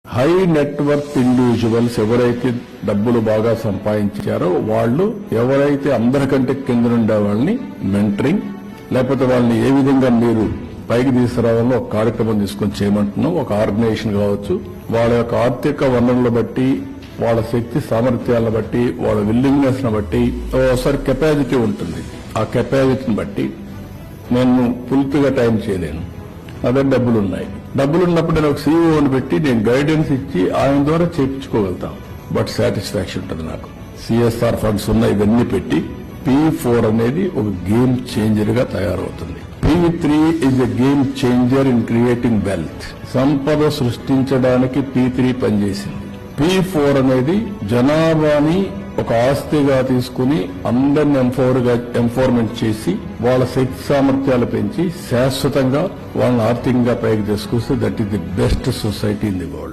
High net worth individuals ఎవరైతే డబ్బులు బాగా సంపాదించారో వాళ్ళు ఎవరైతే అందరికంటే కింద ఉండే వాళ్ళని మెంటరింగ్ లేకపోతే వాళ్ళని ఏ విధంగా మీరు పైకి తీసుకురావాలో ఒక కార్యక్రమం తీసుకొని చేయమంటున్నాం. ఒక ఆర్గనైజేషన్ కావచ్చు, వాళ్ళ యొక్క ఆర్థిక వనరులను బట్టి, వాళ్ళ శక్తి సామర్థ్యాలను బట్టి, వాళ్ళ విల్లింగ్నెస్ ను బట్టి ఒకసారి కెపాసిటీ ఉంటుంది. ఆ కెపాసిటీని బట్టి నేను పూర్తిగా టైం చేయలేను, అదే డబ్బులున్నాయి. డబ్బులున్నప్పుడు నేను ఒక సీఈఓని పెట్టి నేను గైడెన్స్ ఇచ్చి ఆయన ద్వారా చేయించుకోగలుగుతాం. బట్ సాటిస్ఫాక్షన్ ఉంటుంది నాకు. సిఎస్ఆర్ ఫండ్స్ ఉన్నాయి, ఇవన్నీ పెట్టి P4 అనేది ఒక గేమ్ చేంజర్ గా తయారవుతుంది. P3 is a game changer in creating wealth. సంపద సృష్టించడానికి P3 పనిచేసింది. P4 అనేది జనాభాని ఒక ఆస్తిగా తీసుకుని అందరిని ఎంపవర్మెంట్ చేసి వాళ్ళ శక్తి సామర్థ్యాలు పెంచి శాశ్వతంగా వాళ్ళని ఆర్థికంగా పైకి తీసుకొస్తే that is the best society in the world.